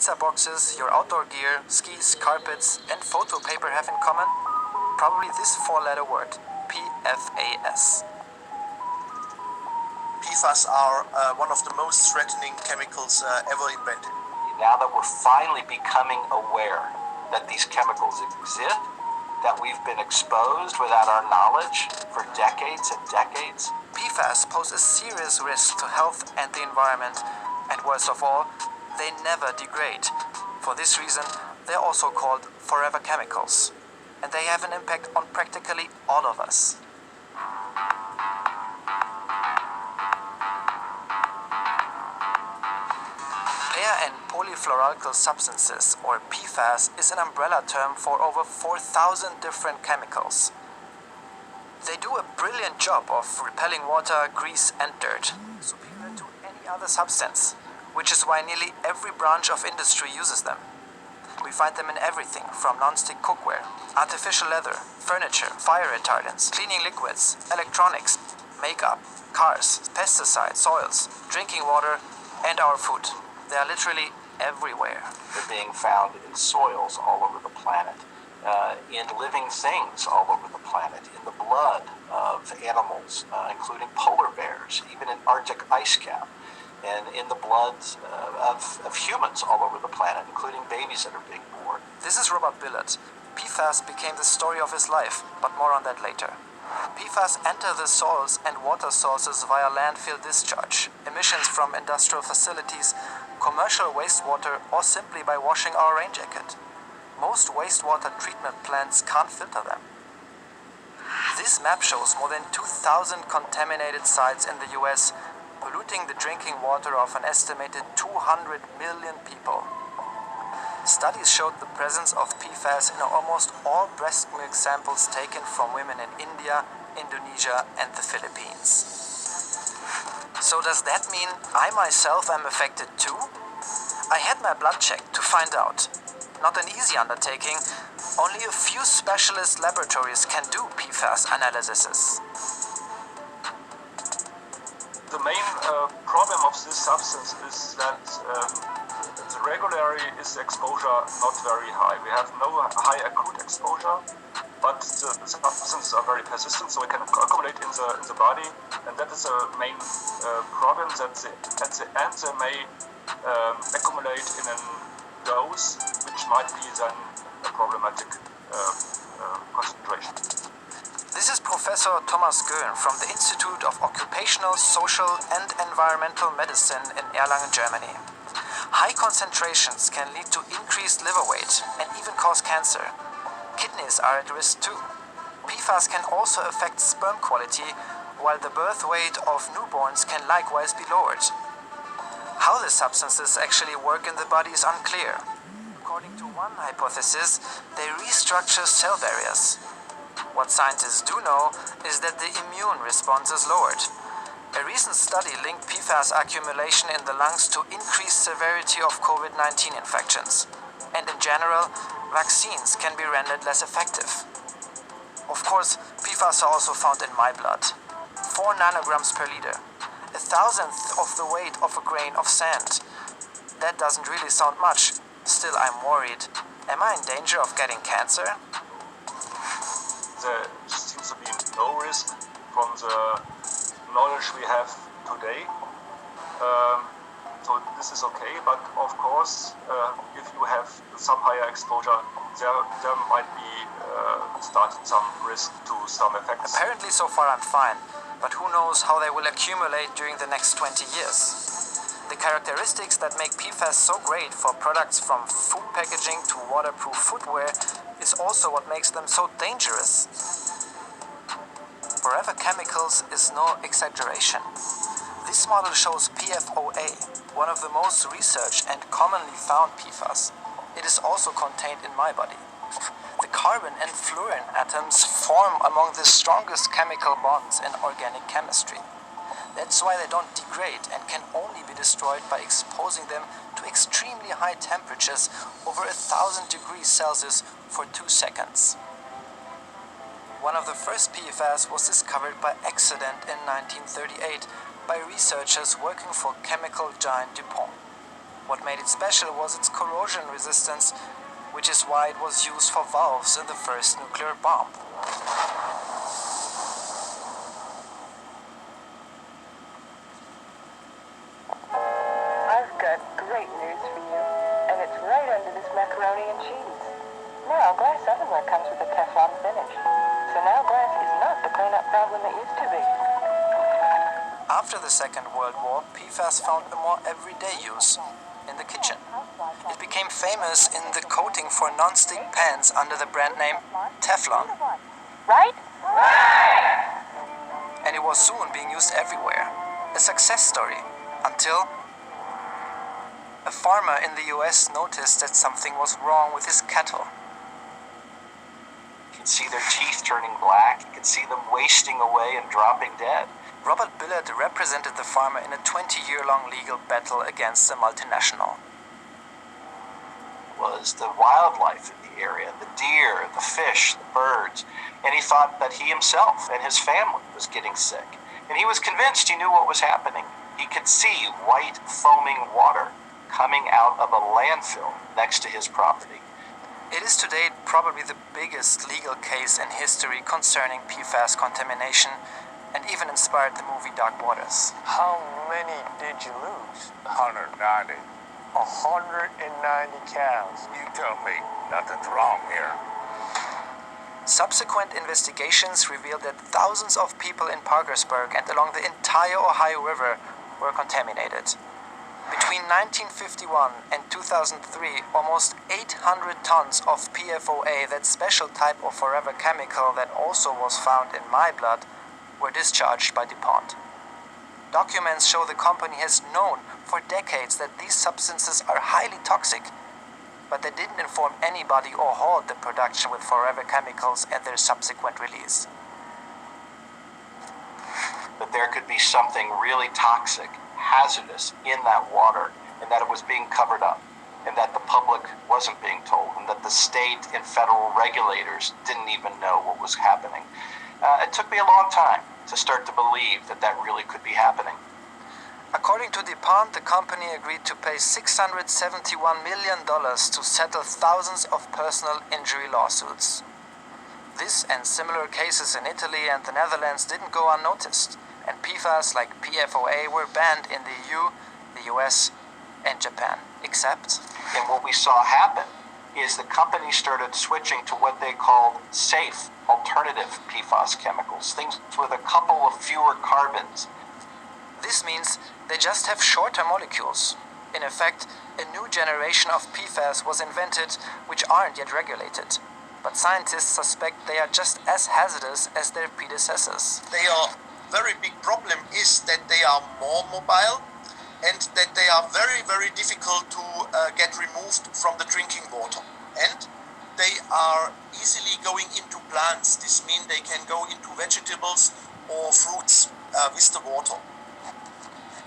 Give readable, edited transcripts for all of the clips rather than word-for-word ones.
pizza boxes, your outdoor gear, skis, carpets, and photo paper have in common? Probably this four-letter word, PFAS. PFAS are one of the most threatening chemicals ever invented. Now that we're finally becoming aware that these chemicals exist, that we've been exposed without our knowledge for decades and decades. PFAS pose a serious risk to health and the environment, and worst of all, they never degrade. For this reason, they're also called forever chemicals, and they have an impact on practically all of us. Pair and polyfluoroalkyl substances, or PFAS, is an umbrella term for over 4,000 different chemicals. They do a brilliant job of repelling water, grease, and dirt, superior to any other substance, which is why nearly every branch of industry uses them. We find them in everything from non-stick cookware, artificial leather, furniture, fire retardants, cleaning liquids, electronics, makeup, cars, pesticides, soils, drinking water, and our food. They are literally everywhere. They're being found in soils all over the planet, in living things all over the planet, in the blood of animals, including polar bears, even in Arctic ice cap, and in the blood of humans all over the planet, including babies that are being born. This is Robert Billett. PFAS became the story of his life, but more on that later. PFAS enter the soils and water sources via landfill discharge, emissions from industrial facilities, commercial wastewater, or simply by washing our rain jacket. Most wastewater treatment plants can't filter them. This map shows more than 2,000 contaminated sites in the US, polluting the drinking water of an estimated 200 million people. Studies showed the presence of PFAS in almost all breast milk samples taken from women in India, Indonesia, and the Philippines. So does that mean I myself am affected too? I had my blood checked to find out. Not an easy undertaking. Only a few specialist laboratories can do PFAS analyses. The main problem of this substance is that the regularly is exposure not very high. We have no high acute exposure, but the substances are very persistent, so it can accumulate in the body, and that is the main problem. That at the end they may accumulate in a dose which might be then a problematic concentration. This is Professor Thomas Göhn from the Institute of Occupational, Social and Environmental Medicine in Erlangen, Germany. High concentrations can lead to increased liver weight and even cause cancer. Kidneys are at risk too. PFAS can also affect sperm quality, while the birth weight of newborns can likewise be lowered. How the substances actually work in the body is unclear. According to one hypothesis, they restructure cell barriers. What scientists do know is that the immune response is lowered. A recent study linked PFAS accumulation in the lungs to increased severity of COVID-19 infections. And in general, vaccines can be rendered less effective. Of course, PFAS are also found in my blood. 4 nanograms per liter. 1,000th of the weight of a grain of sand. That doesn't really sound much. Still, I'm worried. Am I in danger of getting cancer? There seems to be no risk from the knowledge we have today. So this is okay, but of course, if you have some higher exposure, there might be started some risk to some effects. Apparently so far I'm fine, but who knows how they will accumulate during the next 20 years. The characteristics that make PFAS so great for products from food packaging to waterproof footwear is also what makes them so dangerous. Forever chemicals is no exaggeration. This model shows PFOA, one of the most researched and commonly found PFAS. It is also contained in my body. The carbon and fluorine atoms form among the strongest chemical bonds in organic chemistry. That's why they don't degrade and can only be destroyed by exposing them to extremely high temperatures over 1,000 degrees Celsius for 2 seconds. One of the first PFAS was discovered by accident in 1938 by researchers working for chemical giant DuPont. What made it special was its corrosion resistance, which is why it was used for valves in the first nuclear bomb. I've got great news for you, and it's right under this macaroni and cheese. Now, glass ovenware comes with a Teflon finish, so now glass is not the cleanup problem it used to be. After the Second World War, PFAS found a more everyday use in the kitchen. It became famous in the coating for non-stick pans under the brand name Teflon. Right? And it was soon being used everywhere. A success story, until a farmer in the US noticed that something was wrong with his cattle. You can see their teeth turning black. You can see them wasting away and dropping dead. Robert Billard represented the farmer in a 20-year-long legal battle against the multinational. Was the wildlife in the area, the deer, the fish, the birds, and he thought that he himself and his family was getting sick. And he was convinced he knew what was happening. He could see white foaming water coming out of a landfill next to his property. It is today probably the biggest legal case in history concerning PFAS contamination, and even inspired the movie Dark Waters. How many did you lose? 190. 190 cows. You tell me, nothing's wrong here. Subsequent investigations revealed that thousands of people in Parkersburg and along the entire Ohio River were contaminated. Between 1951 and 2003, almost 800 tons of PFOA, that special type of forever chemical that also was found in my blood, were discharged by DuPont. Documents show the company has known for decades that these substances are highly toxic, but they didn't inform anybody or halt the production with forever chemicals and their subsequent release. That there could be something really toxic, hazardous in that water, and that it was being covered up, and that the public wasn't being told, and that the state and federal regulators didn't even know what was happening. It took me a long time to start to believe that that really could be happening. According to DuPont, the company agreed to pay $671 million to settle thousands of personal injury lawsuits. This and similar cases in Italy and the Netherlands didn't go unnoticed, and PFAS like PFOA were banned in the EU, the US, and Japan, except... And what we saw happen is the company started switching to what they called safe, alternative PFAS chemicals, things with a couple of fewer carbons. This means they just have shorter molecules. In effect, a new generation of PFAS was invented which aren't yet regulated. But scientists suspect they are just as hazardous as their predecessors. Their very big problem is that they are more mobile and that they are very, very difficult to get removed from the drinking water. And they are easily going into plants. This means they can go into vegetables or fruits with the water.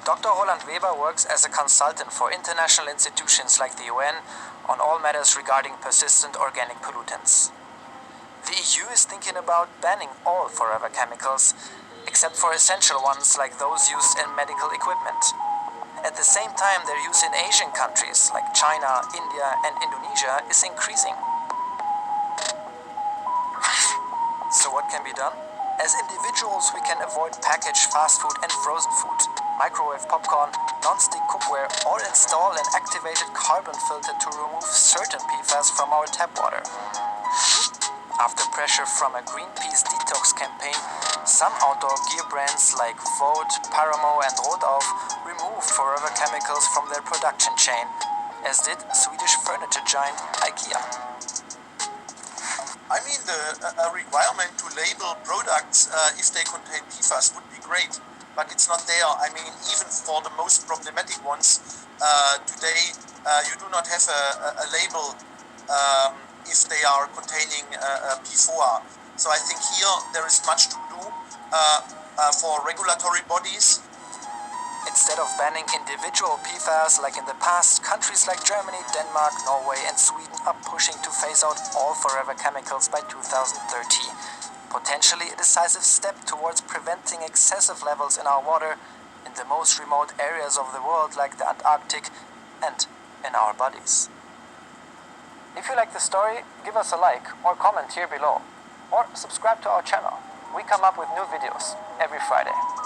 Dr. Roland Weber works as a consultant for international institutions like the UN on all matters regarding persistent organic pollutants. The EU is thinking about banning all forever chemicals, except for essential ones like those used in medical equipment. At the same time, their use in Asian countries like China, India, and Indonesia is increasing. So what can be done? As individuals, we can avoid packaged fast food and frozen food, microwave popcorn, non-stick cookware, or install an activated carbon filter to remove certain PFAS from our tap water. After pressure from a Greenpeace detox campaign, some outdoor gear brands like Vogt, Paramo, and Rodauf removed forever chemicals from their production chain, as did Swedish furniture giant IKEA. I mean, a requirement to label products if they contain PFAS would be great, but it's not there. I mean, even for the most problematic ones, today you do not have a label if they are containing P4. So I think here there is much to do for regulatory bodies. Instead of banning individual PFAS like in the past, countries like Germany, Denmark, Norway, and Sweden are pushing to phase out all forever chemicals by 2030. Potentially a decisive step towards preventing excessive levels in our water in the most remote areas of the world like the Antarctic and in our bodies. If you like the story, give us a like or comment here below, or subscribe to our channel. We come up with new videos every Friday.